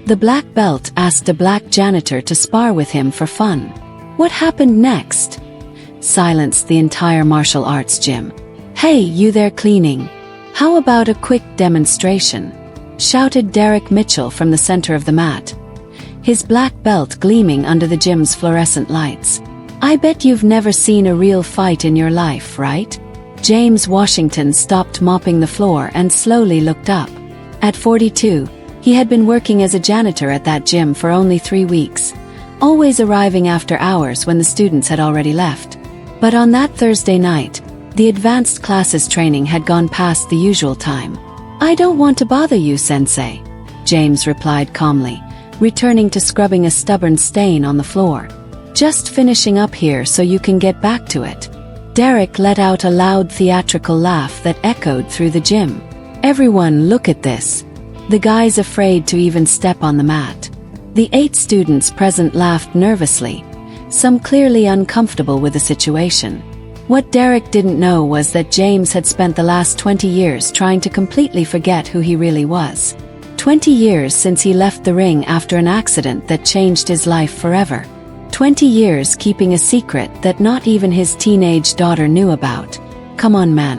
The black belt asked a black janitor to spar with him for fun. What happened next? Silenced the entire martial arts gym. Hey, you there cleaning? How about a quick demonstration? Shouted Derek Mitchell from the center of the mat, his black belt gleaming under the gym's fluorescent lights. I bet you've never seen a real fight in your life, right? James Washington stopped mopping the floor and slowly looked up. At 42, he had been working as a janitor at that gym for only 3 weeks, always arriving after hours when the students had already left. But on that Thursday night, the advanced classes training had gone past the usual time. I don't want to bother you, Sensei, James replied calmly, returning to scrubbing a stubborn stain on the floor. Just finishing up here so you can get back to it. Derek let out a loud theatrical laugh that echoed through the gym. Everyone, look at this. The guy's afraid to even step on the mat. The 8 students present laughed nervously, some clearly uncomfortable with the situation. What Derek didn't know was that James had spent the last 20 years trying to completely forget who he really was. 20 years since he left the ring after an accident that changed his life forever. 20 years keeping a secret that not even his teenage daughter knew about. Come on, man,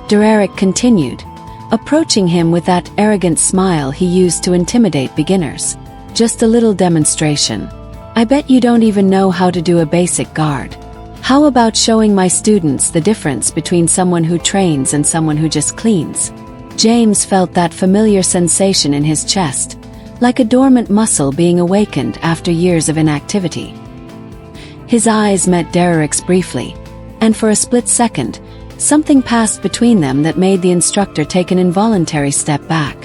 Derek continued, approaching him with that arrogant smile he used to intimidate beginners. Just a little demonstration. I bet you don't even know how to do a basic guard. How about showing my students the difference between someone who trains and someone who just cleans? James felt that familiar sensation in his chest, like a dormant muscle being awakened after years of inactivity. His eyes met Derek's briefly, and for a split second, something passed between them that made the instructor take an involuntary step back.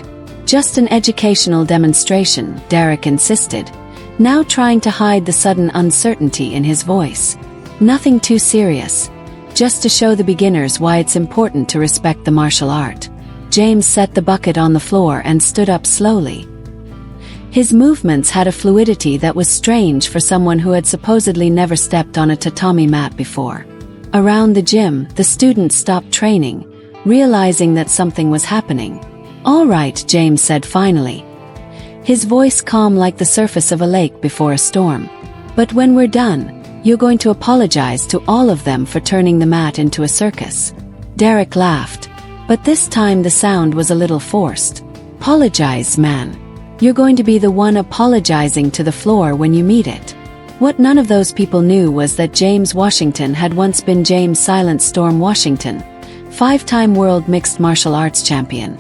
Just an educational demonstration, Derek insisted, now trying to hide the sudden uncertainty in his voice. Nothing too serious, just to show the beginners why it's important to respect the martial art. James set the bucket on the floor and stood up slowly. His movements had a fluidity that was strange for someone who had supposedly never stepped on a tatami mat before. Around the gym, the students stopped training, realizing that something was happening. All right, James said finally, his voice calm like the surface of a lake before a storm. But when we're done, you're going to apologize to all of them for turning the mat into a circus. Derek laughed, but this time the sound was a little forced. Apologize, man. You're going to be the one apologizing to the floor when you meet it. What none of those people knew was that James Washington had once been James Silent Storm Washington, 5-time world mixed martial arts champion.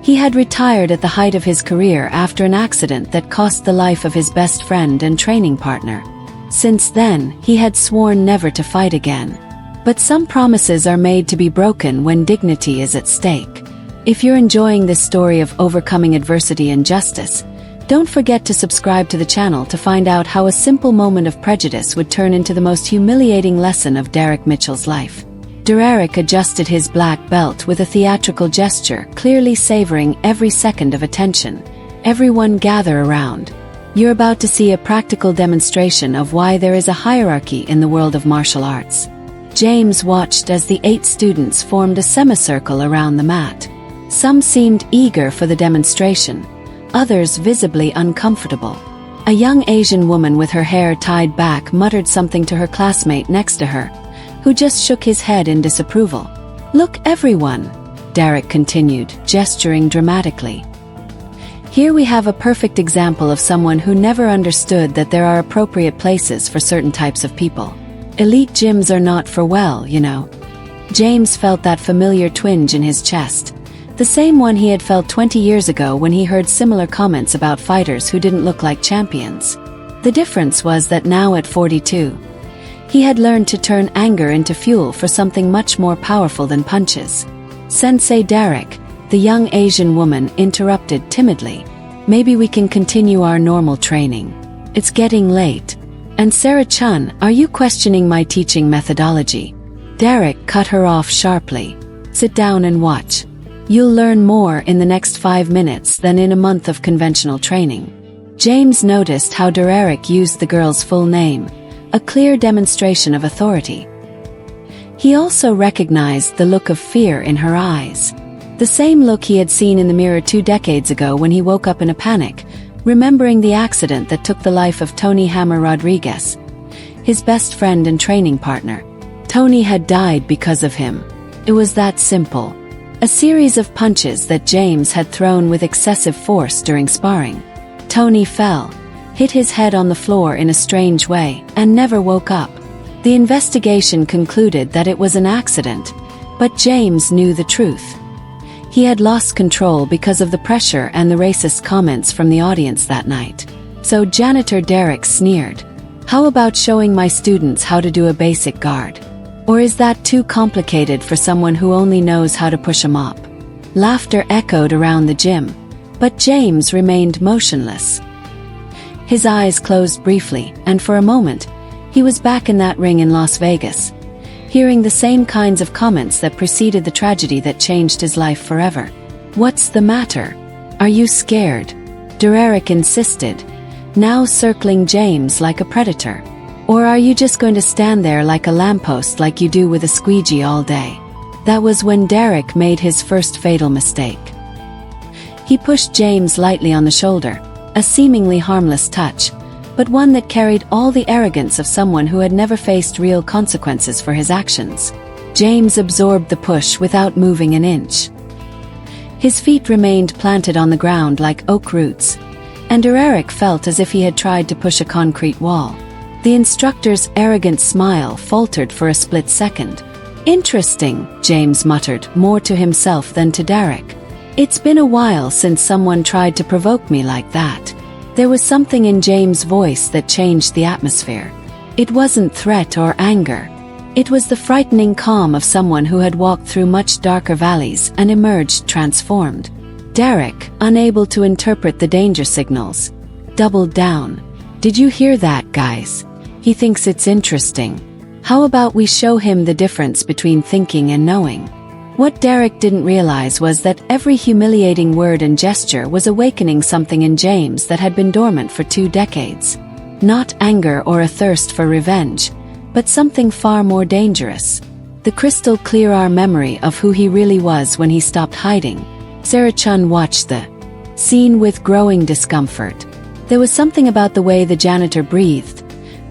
He had retired at the height of his career after an accident that cost the life of his best friend and training partner. Since then, he had sworn never to fight again. But some promises are made to be broken when dignity is at stake. If you're enjoying this story of overcoming adversity and justice, don't forget to subscribe to the channel to find out how a simple moment of prejudice would turn into the most humiliating lesson of Derek Mitchell's life. Derek adjusted his black belt with a theatrical gesture, clearly savoring every second of attention. Everyone gather around. You're about to see a practical demonstration of why there is a hierarchy in the world of martial arts. James watched as the 8 students formed a semicircle around the mat. Some seemed eager for the demonstration, others visibly uncomfortable. A young Asian woman with her hair tied back muttered something to her classmate next to her, who just shook his head in disapproval. Look, everyone, Derek continued, gesturing dramatically. Here we have a perfect example of someone who never understood that there are appropriate places for certain types of people. Elite gyms are not for well, you know. James felt that familiar twinge in his chest, the same one he had felt 20 years ago when he heard similar comments about fighters who didn't look like champions. The difference was that now at 42, he had learned to turn anger into fuel for something much more powerful than punches. Sensei Derek, the young Asian woman, interrupted timidly. Maybe we can continue our normal training. It's getting late. And Sarah-chan, are you questioning my teaching methodology? Derek cut her off sharply. Sit down and watch. You'll learn more in the next 5 minutes than in a month of conventional training. James noticed how Derek used the girl's full name, a clear demonstration of authority. He also recognized the look of fear in her eyes. The same look he had seen in the mirror 2 decades ago when he woke up in a panic, remembering the accident that took the life of Tony Hammer Rodriguez, his best friend and training partner. Tony had died because of him. It was that simple. A series of punches that James had thrown with excessive force during sparring. Tony fell, hit his head on the floor in a strange way, and never woke up. The investigation concluded that it was an accident, but James knew the truth. He had lost control because of the pressure and the racist comments from the audience that night. So Janitor Derek sneered, "How about showing my students how to do a basic guard? Or is that too complicated for someone who only knows how to push 'em up?" Laughter echoed around the gym, but James remained motionless. His eyes closed briefly, and for a moment, he was back in that ring in Las Vegas, hearing the same kinds of comments that preceded the tragedy that changed his life forever. "What's the matter? Are you scared?" Derek insisted, now circling James like a predator. "Or are you just going to stand there like a lamppost like you do with a squeegee all day?" That was when Derek made his first fatal mistake. He pushed James lightly on the shoulder, a seemingly harmless touch, but one that carried all the arrogance of someone who had never faced real consequences for his actions. James absorbed the push without moving an inch. His feet remained planted on the ground like oak roots, and Derek felt as if he had tried to push a concrete wall. The instructor's arrogant smile faltered for a split second. "Interesting," James muttered, more to himself than to Derek. "It's been a while since someone tried to provoke me like that." There was something in James' voice that changed the atmosphere. It wasn't threat or anger. It was the frightening calm of someone who had walked through much darker valleys and emerged transformed. Derek, unable to interpret the danger signals, doubled down. "Did you hear that, guys? He thinks it's interesting. How about we show him the difference between thinking and knowing?" What Derek didn't realize was that every humiliating word and gesture was awakening something in James that had been dormant for 2 decades. Not anger or a thirst for revenge, but something far more dangerous. The crystal clear memory of who he really was when he stopped hiding. Sarah Chun watched the scene with growing discomfort. There was something about the way the janitor breathed,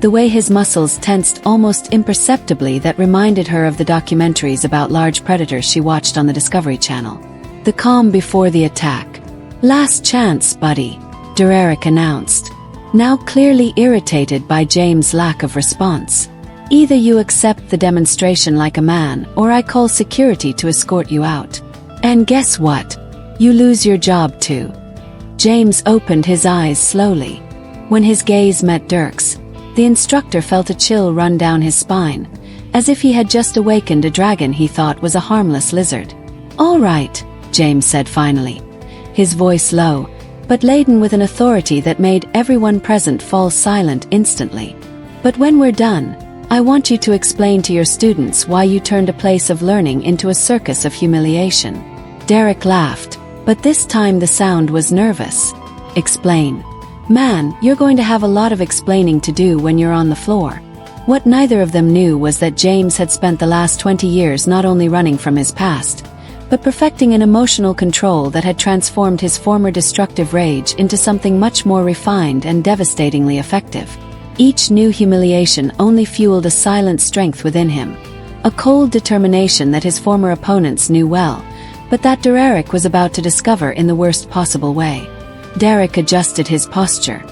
the way his muscles tensed almost imperceptibly, that reminded her of the documentaries about large predators she watched on the Discovery Channel. The calm before the attack. "Last chance, buddy," Derek announced, now clearly irritated by James' lack of response. "Either you accept the demonstration like a man, or I call security to escort you out. And guess what? You lose your job too." James opened his eyes slowly. When his gaze met Derek's, the instructor felt a chill run down his spine, as if he had just awakened a dragon he thought was a harmless lizard. "All right," James said finally, his voice low, but laden with an authority that made everyone present fall silent instantly. "But when we're done, I want you to explain to your students why you turned a place of learning into a circus of humiliation." Derek laughed, but this time the sound was nervous. "Explain? Man, you're going to have a lot of explaining to do when you're on the floor." What neither of them knew was that James had spent the last 20 years not only running from his past, but perfecting an emotional control that had transformed his former destructive rage into something much more refined and devastatingly effective. Each new humiliation only fueled a silent strength within him, a cold determination that his former opponents knew well, but that Derek was about to discover in the worst possible way. Derek adjusted his posture,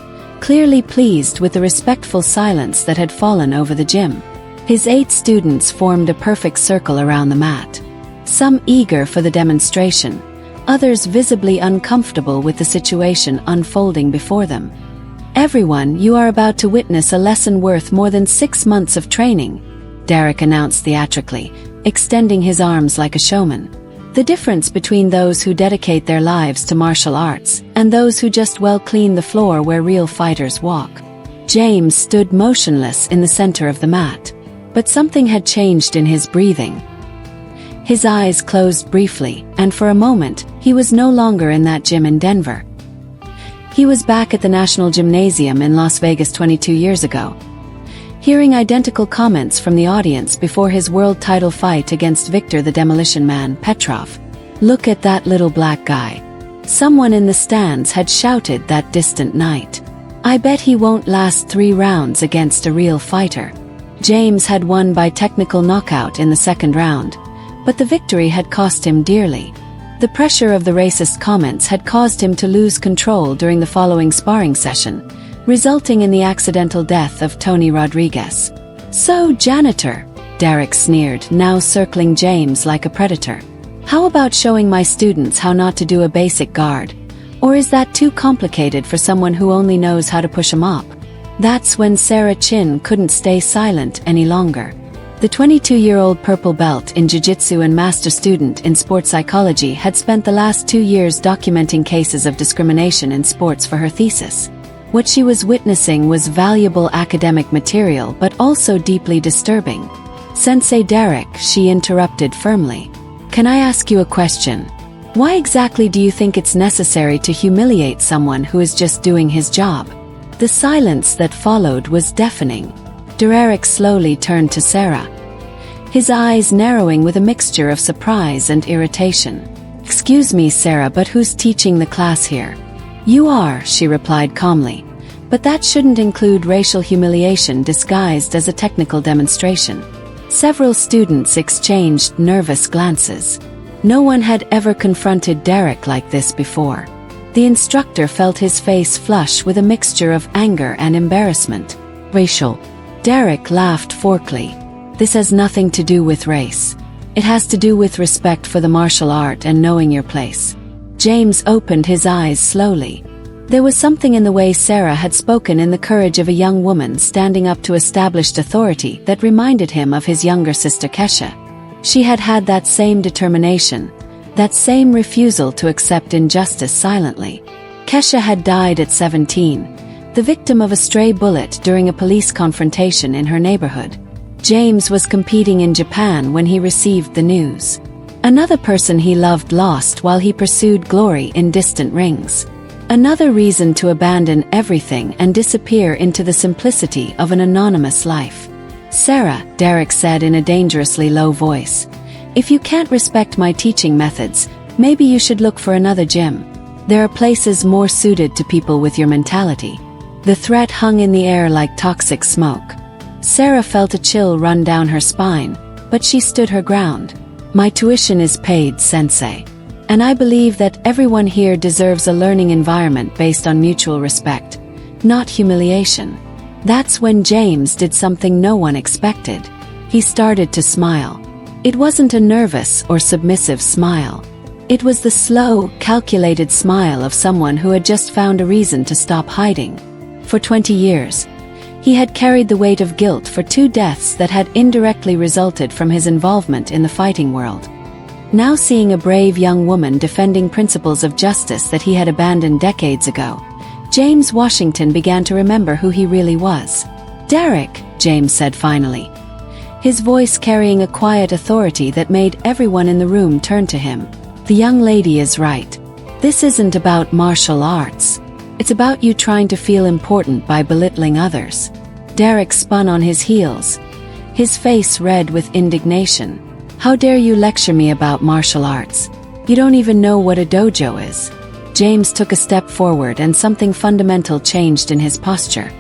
clearly pleased with the respectful silence that had fallen over the gym. His 8 students formed a perfect circle around the mat, some eager for the demonstration, others visibly uncomfortable with the situation unfolding before them. "Everyone, you are about to witness a lesson worth more than 6 months of training," Derek announced theatrically, extending his arms like a showman. "The difference between those who dedicate their lives to martial arts and those who just clean the floor where real fighters walk." James stood motionless in the center of the mat, but something had changed in his breathing. His eyes closed briefly, and for a moment, he was no longer in that gym in Denver. He was back at the National Gymnasium in Las Vegas 22 years ago, hearing identical comments from the audience before his world title fight against Victor the Demolition Man Petrov. "Look at that little black guy. Someone in the stands had shouted that distant night. I bet he won't last 3 rounds against a real fighter. James had won by technical knockout in the second round, but the victory had cost him dearly. The pressure of the racist comments had caused him to lose control during the following sparring session, resulting in the accidental death of Tony Rodriguez. So, Janitor, Derek sneered, now circling James like a predator. How about showing my students how not to do a basic guard? Or is that too complicated for someone who only knows how to push 'em up? That's when Sarah Chin couldn't stay silent any longer. The 22-year-old purple belt in jiu-jitsu and master student in sports psychology had spent the last 2 years documenting cases of discrimination in sports for her thesis. What she was witnessing was valuable academic material but also deeply disturbing. Sensei Derek, she interrupted firmly. Can I ask you a question? Why exactly do you think it's necessary to humiliate someone who is just doing his job? The silence that followed was deafening. Derek slowly turned to Sarah, his eyes narrowing with a mixture of surprise and irritation. Excuse me, Sarah, but who's teaching the class here? You are, she replied calmly. But that shouldn't include racial humiliation disguised as a technical demonstration. Several students exchanged nervous glances. No one had ever confronted Derek like this before. The instructor felt his face flush with a mixture of anger and embarrassment. Racial. Derek laughed forkily. This has nothing to do with race. It has to do with respect for the martial art and knowing your place. James opened his eyes slowly. There was something in the way Sarah had spoken in the courage of a young woman standing up to established authority that reminded him of his younger sister Kesha. She had had that same determination, that same refusal to accept injustice silently. Kesha had died at 17, the victim of a stray bullet during a police confrontation in her neighborhood. James was competing in Japan when he received the news. Another person he loved lost while he pursued glory in distant rings. Another reason to abandon everything and disappear into the simplicity of an anonymous life. Sarah, Derek said in a dangerously low voice, if you can't respect my teaching methods, maybe you should look for another gym. There are places more suited to people with your mentality. The threat hung in the air like toxic smoke. Sarah felt a chill run down her spine, but she stood her ground. My tuition is paid, Sensei. And I believe that everyone here deserves a learning environment based on mutual respect, not humiliation. That's when James did something no one expected. He started to smile. It wasn't a nervous or submissive smile. It was the slow, calculated smile of someone who had just found a reason to stop hiding. For 20 years, he had carried the weight of guilt for 2 deaths that had indirectly resulted from his involvement in the fighting world. Now seeing a brave young woman defending principles of justice that he had abandoned decades ago, James Washington began to remember who he really was. Derek, James said finally, his voice carrying a quiet authority that made everyone in the room turn to him. The young lady is right. This isn't about martial arts. It's about you trying to feel important by belittling others. Derek spun on his heels, his face red with indignation. How dare you lecture me about martial arts? You don't even know what a dojo is. James took a step forward and something fundamental changed in his posture.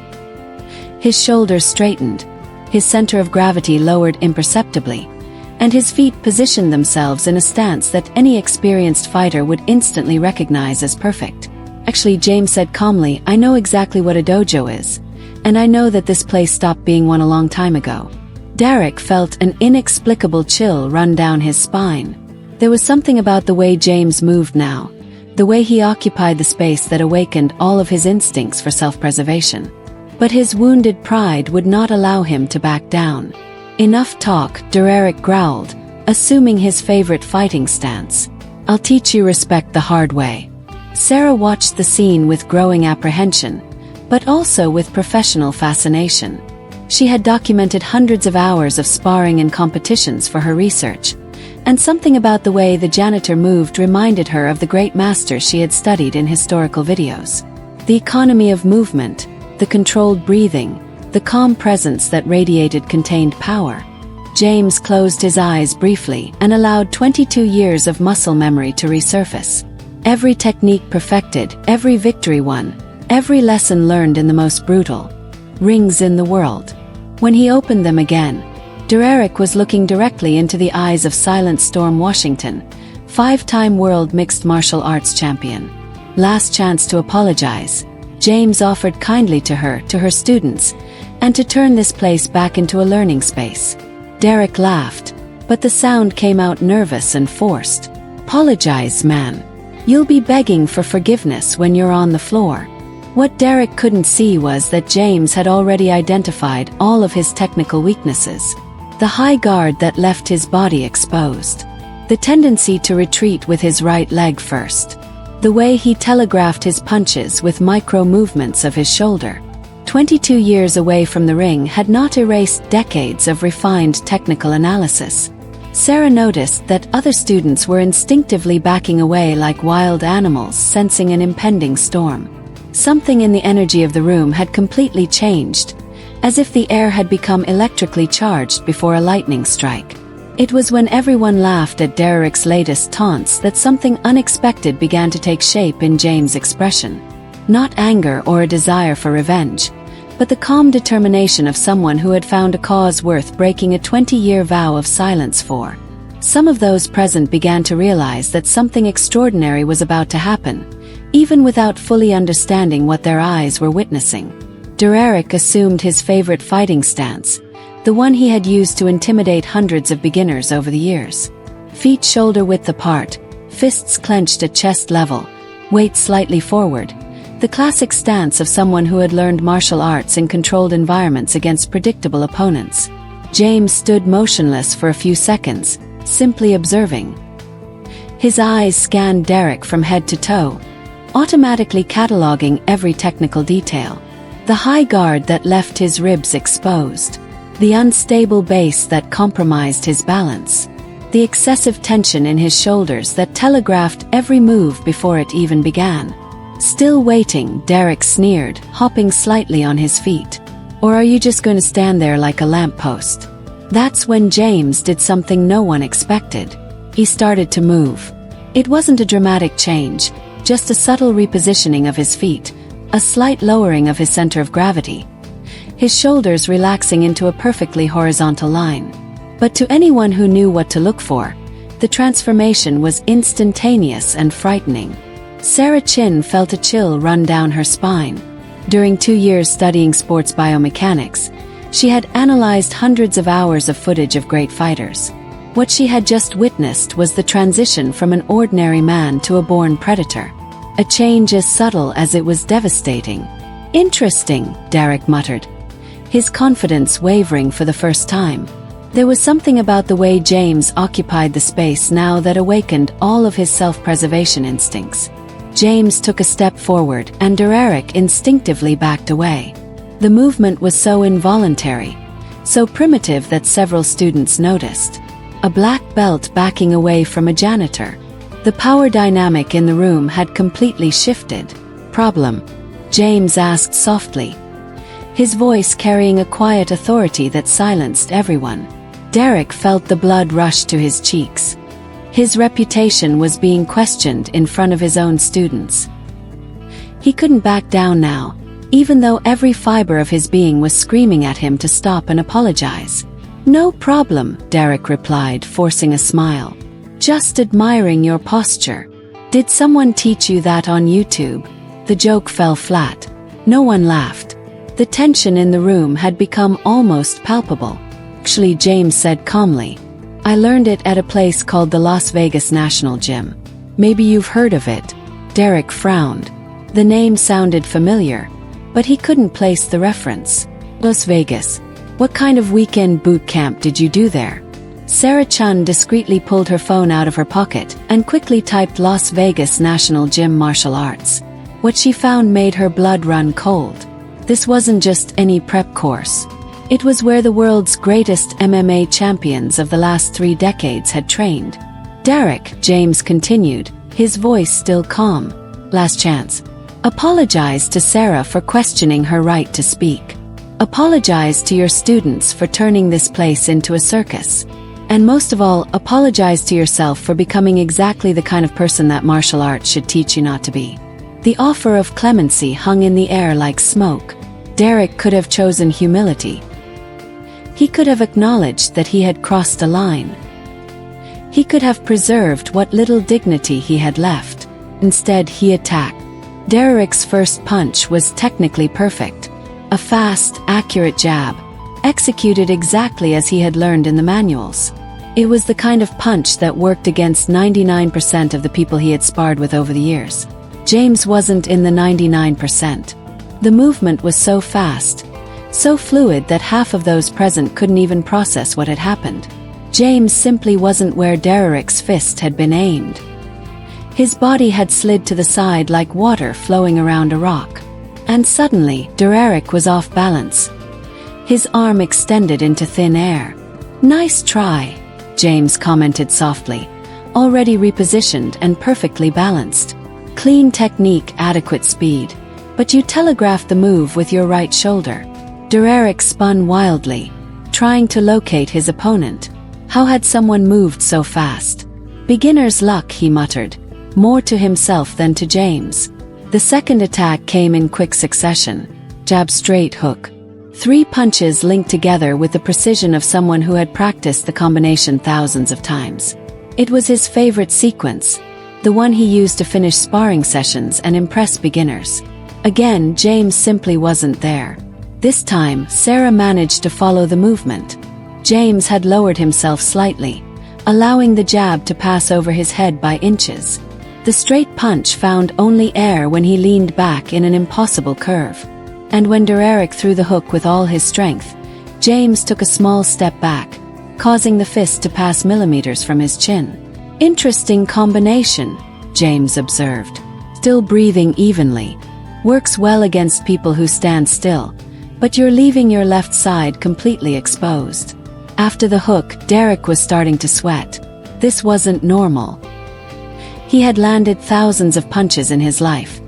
His shoulders straightened, his center of gravity lowered imperceptibly, and his feet positioned themselves in a stance that any experienced fighter would instantly recognize as perfect. Actually, James said calmly, I know exactly what a dojo is, and I know that this place stopped being one a long time ago. Derek felt an inexplicable chill run down his spine. There was something about the way James moved now, the way he occupied the space that awakened all of his instincts for self-preservation. But his wounded pride would not allow him to back down. Enough talk, Derek growled, assuming his favorite fighting stance. I'll teach you respect the hard way. Sarah watched the scene with growing apprehension, but also with professional fascination. She had documented hundreds of hours of sparring and competitions for her research, and something about the way the janitor moved reminded her of the great masters she had studied in historical videos. The economy of movement, the controlled breathing, the calm presence that radiated contained power. James closed his eyes briefly and allowed 22 years of muscle memory to resurface. Every technique perfected, every victory won, every lesson learned in the most brutal rings in the world. When he opened them again, Derek was looking directly into the eyes of Silent Storm Washington, 5-time world mixed martial arts champion. Last chance to apologize. James offered kindly to her students, and to turn this place back into a learning space. Derek laughed, but the sound came out nervous and forced. Apologize, man. You'll be begging for forgiveness when you're on the floor. What Derek couldn't see was that James had already identified all of his technical weaknesses. The high guard that left his body exposed. The tendency to retreat with his right leg first. The way he telegraphed his punches with micro-movements of his shoulder. 22 years away from the ring had not erased decades of refined technical analysis. Sarah noticed that other students were instinctively backing away like wild animals sensing an impending storm. Something in the energy of the room had completely changed, as if the air had become electrically charged before a lightning strike. It was when everyone laughed at Derek's latest taunts that something unexpected began to take shape in James' expression. Not anger or a desire for revenge, but the calm determination of someone who had found a cause worth breaking a 20-year vow of silence for. Some of those present began to realize that something extraordinary was about to happen, even without fully understanding what their eyes were witnessing. Derek assumed his favorite fighting stance, the one he had used to intimidate hundreds of beginners over the years. Feet shoulder-width apart, fists clenched at chest level, weight slightly forward, the classic stance of someone who had learned martial arts in controlled environments against predictable opponents. James stood motionless for a few seconds, simply observing. His eyes scanned Derek from head to toe, automatically cataloging every technical detail. The high guard that left his ribs exposed. The unstable base that compromised his balance. The excessive tension in his shoulders that telegraphed every move before it even began. Still waiting, Derek sneered, hopping slightly on his feet. Or are you just going to stand there like a lamppost? That's when James did something no one expected. He started to move. It wasn't a dramatic change, just a subtle repositioning of his feet, a slight lowering of his center of gravity. His shoulders relaxing into a perfectly horizontal line. But to anyone who knew what to look for, the transformation was instantaneous and frightening. Sarah Chin felt a chill run down her spine. During 2 years studying sports biomechanics, she had analyzed hundreds of hours of footage of great fighters. What she had just witnessed was the transition from an ordinary man to a born predator. A change as subtle as it was devastating. Interesting, Derek muttered, his confidence wavering for the first time. There was something about the way James occupied the space now that awakened all of his self-preservation instincts. James took a step forward, and Derek instinctively backed away. The movement was so involuntary, so primitive that several students noticed. A black belt backing away from a janitor. The power dynamic in the room had completely shifted. Problem? James asked softly, his voice carrying a quiet authority that silenced everyone. Derek felt the blood rush to his cheeks. His reputation was being questioned in front of his own students. He couldn't back down now, even though every fiber of his being was screaming at him to stop and apologize. No problem, Derek replied, forcing a smile. Just admiring your posture. Did someone teach you that on YouTube? The joke fell flat. No one laughed. The tension in the room had become almost palpable. Actually, James said calmly, I learned it at a place called the Las Vegas National Gym. Maybe you've heard of it. Derek frowned. The name sounded familiar, but he couldn't place the reference. Las Vegas. What kind of weekend boot camp did you do there? Sarah Chun discreetly pulled her phone out of her pocket and quickly typed Las Vegas National Gym Martial Arts. What she found made her blood run cold. This wasn't just any prep course. It was where the world's greatest MMA champions of the last 3 decades had trained. Derek, James continued, his voice still calm. Last chance. Apologize to Sarah for questioning her right to speak. Apologize to your students for turning this place into a circus. And most of all, apologize to yourself for becoming exactly the kind of person that martial arts should teach you not to be. The offer of clemency hung in the air like smoke. Derek could have chosen humility. He could have acknowledged that he had crossed a line. He could have preserved what little dignity he had left. Instead, he attacked. Derek's first punch was technically perfect. A fast, accurate jab, executed exactly as he had learned in the manuals. It was the kind of punch that worked against 99% of the people he had sparred with over the years. James wasn't in the 99%. The movement was so fast, so fluid that half of those present couldn't even process what had happened. James simply wasn't where Derek's fist had been aimed. His body had slid to the side like water flowing around a rock. And suddenly, Derek was off balance. His arm extended into thin air. "Nice try," James commented softly. "Already repositioned and perfectly balanced. Clean technique, adequate speed. But you telegraphed the move with your right shoulder." Derek spun wildly, trying to locate his opponent. How had someone moved so fast? "Beginner's luck," he muttered, more to himself than to James. The second attack came in quick succession. Jab, straight hook. 3 punches linked together with the precision of someone who had practiced the combination thousands of times. It was his favorite sequence, the one he used to finish sparring sessions and impress beginners. Again, James simply wasn't there. This time, Sarah managed to follow the movement. James had lowered himself slightly, allowing the jab to pass over his head by inches. The straight punch found only air when he leaned back in an impossible curve. And when Derek threw the hook with all his strength, James took a small step back, causing the fist to pass millimeters from his chin. "Interesting combination," James observed. "Still breathing evenly. Works well against people who stand still, but you're leaving your left side completely exposed." After the hook, Derek was starting to sweat. This wasn't normal. He had landed thousands of punches in his life,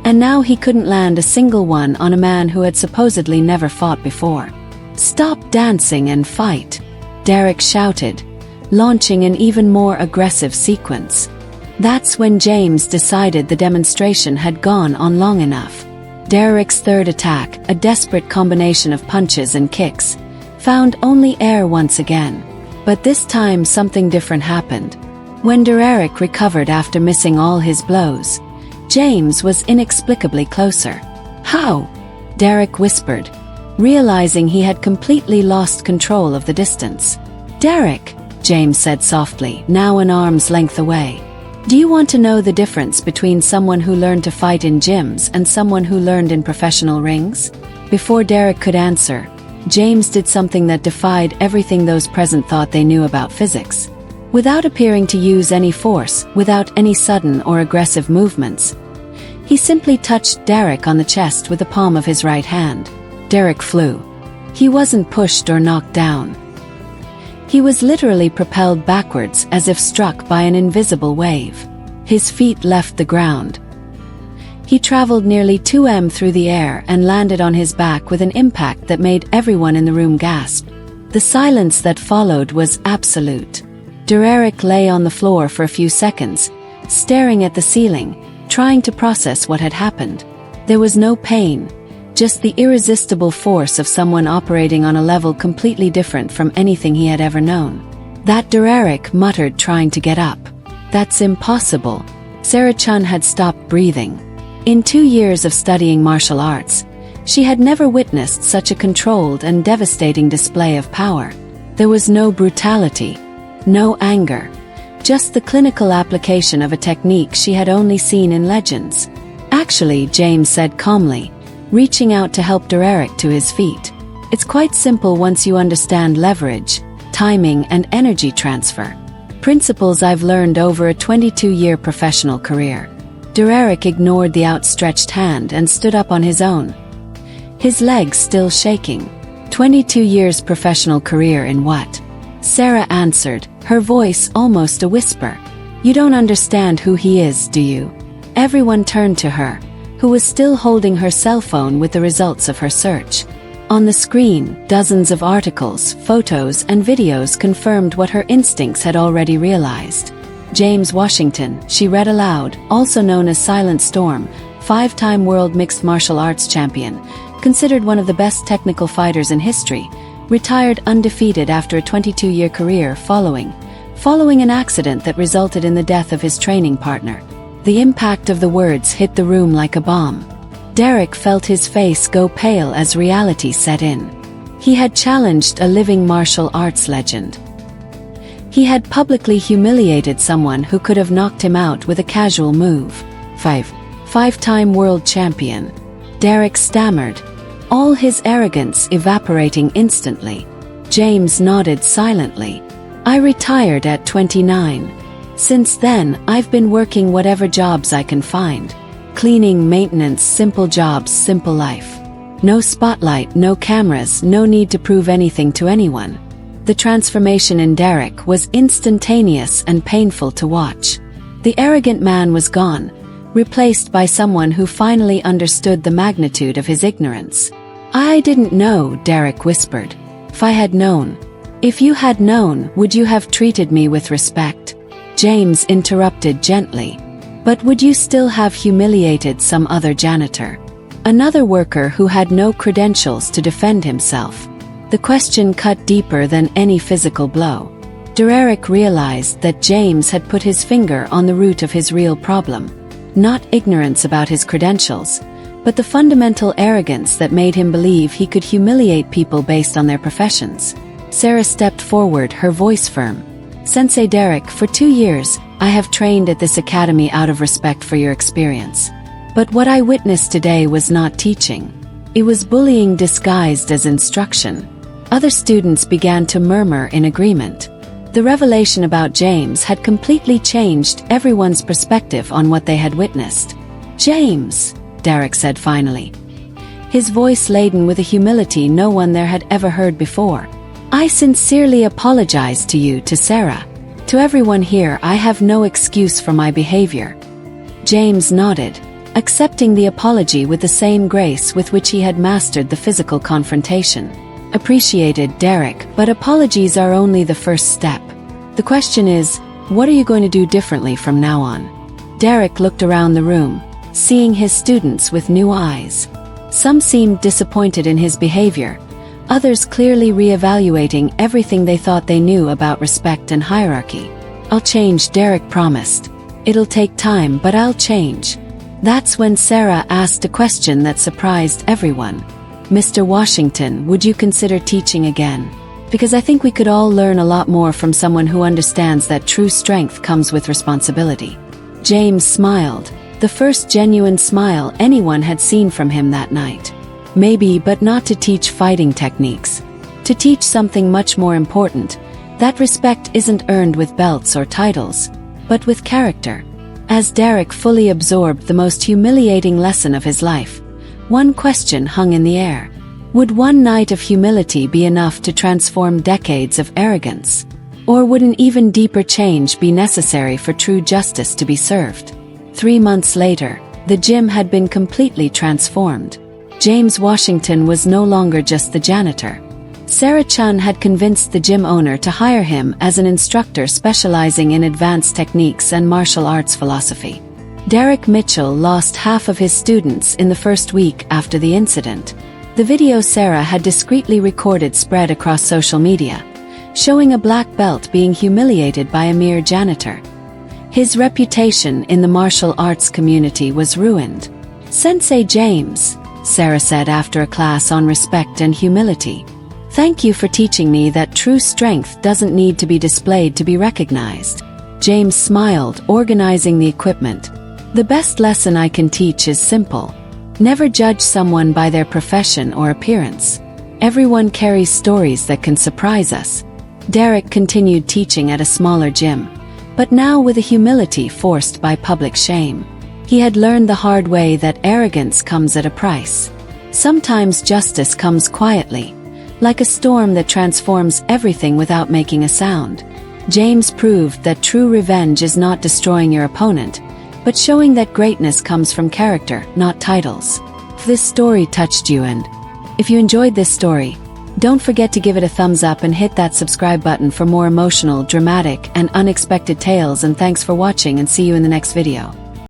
and now he couldn't land a single one on a man who had supposedly never fought before. "Stop dancing and fight," Derek shouted, launching an even more aggressive sequence. That's when James decided the demonstration had gone on long enough. Derek's third attack, a desperate combination of punches and kicks, found only air once again. But this time something different happened. When Derek recovered after missing all his blows, James was inexplicably closer. "How?" Derek whispered, realizing he had completely lost control of the distance. "Derek," James said softly, now an arm's length away. "Do you want to know the difference between someone who learned to fight in gyms and someone who learned in professional rings?" Before Derek could answer, James did something that defied everything those present thought they knew about physics. Without appearing to use any force, without any sudden or aggressive movements, he simply touched Derek on the chest with the palm of his right hand. Derek flew. He wasn't pushed or knocked down. He was literally propelled backwards as if struck by an invisible wave. His feet left the ground. He traveled nearly 2 meters through the air and landed on his back with an impact that made everyone in the room gasp. The silence that followed was absolute. Derek lay on the floor for a few seconds, staring at the ceiling, trying to process what had happened. There was no pain, just the irresistible force of someone operating on a level completely different from anything he had ever known. "That," Derek muttered, trying to get up. "That's impossible." Sarah Chun had stopped breathing. In 2 years of studying martial arts, she had never witnessed such a controlled and devastating display of power. There was no brutality, no anger, just the clinical application of a technique she had only seen in legends. "Actually," James said calmly, reaching out to help Derek to his feet, "it's quite simple once you understand leverage, timing and energy transfer. Principles I've learned over a 22-year professional career." Derek ignored the outstretched hand and stood up on his own, his legs still shaking. 22 years professional career in what?" Sarah answered, her voice almost a whisper. "You don't understand who he is, do you?" Everyone turned to her, who was still holding her cell phone with the results of her search. On the screen, dozens of articles, photos, and videos confirmed what her instincts had already realized. James Washington, she read aloud, also known as Silent Storm, 5-time world mixed martial arts champion, considered one of the best technical fighters in history, retired undefeated after a 22-year career following an accident that resulted in the death of his training partner. The impact of the words hit the room like a bomb. Derek felt his face go pale as reality set in. He had challenged a living martial arts legend. He had publicly humiliated someone who could have knocked him out with a casual move. Five-time world champion. Derek stammered, all his arrogance evaporating instantly. James nodded silently. I retired at 29. Since then, I've been working whatever jobs I can find. Cleaning, maintenance, simple jobs, simple life. No spotlight, no cameras, no need to prove anything to anyone. The transformation in Derek was instantaneous and painful to watch. The arrogant man was gone, replaced by someone who finally understood the magnitude of his ignorance. I didn't know, Derek whispered. If I had known. If you had known, would you have treated me with respect? James interrupted gently. But would you still have humiliated some other janitor? Another worker who had no credentials to defend himself. The question cut deeper than any physical blow. Derek realized that James had put his finger on the root of his real problem. Not ignorance about his credentials, but the fundamental arrogance that made him believe he could humiliate people based on their professions. Sarah stepped forward, her voice firm. Sensei Derek, for 2 years, I have trained at this academy out of respect for your experience. But what I witnessed today was not teaching. It was bullying disguised as instruction. Other students began to murmur in agreement. The revelation about James had completely changed everyone's perspective on what they had witnessed. James, Derek said finally. His voice laden with a humility no one there had ever heard before. I sincerely apologize to you, to Sarah. To everyone here, I have no excuse for my behavior. James nodded, accepting the apology with the same grace with which he had mastered the physical confrontation. Appreciated, Derek, but apologies are only the first step. The question is, what are you going to do differently from now on? Derek looked around the room, seeing his students with new eyes. Some seemed disappointed in his behavior, others clearly re-evaluating everything they thought they knew about respect and hierarchy. I'll change, Derek promised. It'll take time, but I'll change. That's when Sarah asked a question that surprised everyone. Mr. Washington, would you consider teaching again? Because I think we could all learn a lot more from someone who understands that true strength comes with responsibility. James smiled, the first genuine smile anyone had seen from him that night. Maybe, but not to teach fighting techniques. To teach something much more important, that respect isn't earned with belts or titles, but with character. As Derek fully absorbed the most humiliating lesson of his life, one question hung in the air. Would one night of humility be enough to transform decades of arrogance? Or would an even deeper change be necessary for true justice to be served? 3 months later, the gym had been completely transformed. James Washington was no longer just the janitor. Sarah Chun had convinced the gym owner to hire him as an instructor specializing in advanced techniques and martial arts philosophy. Derek Mitchell lost half of his students in the first week after the incident. The video Sarah had discreetly recorded spread across social media, showing a black belt being humiliated by a mere janitor. His reputation in the martial arts community was ruined. Sensei James, Sarah said after a class on respect and humility. Thank you for teaching me that true strength doesn't need to be displayed to be recognized. James smiled, organizing the equipment. The best lesson I can teach is simple. Never judge someone by their profession or appearance. Everyone carries stories that can surprise us. Derek continued teaching at a smaller gym, but now with a humility forced by public shame. He had learned the hard way that arrogance comes at a price. Sometimes justice comes quietly, like a storm that transforms everything without making a sound. James proved that true revenge is not destroying your opponent, but showing that greatness comes from character, not titles. If this story touched you and If you enjoyed this story, don't forget to give it a thumbs up and hit that subscribe button for more emotional, dramatic, and unexpected tales. And thanks for watching, and see you in the next video.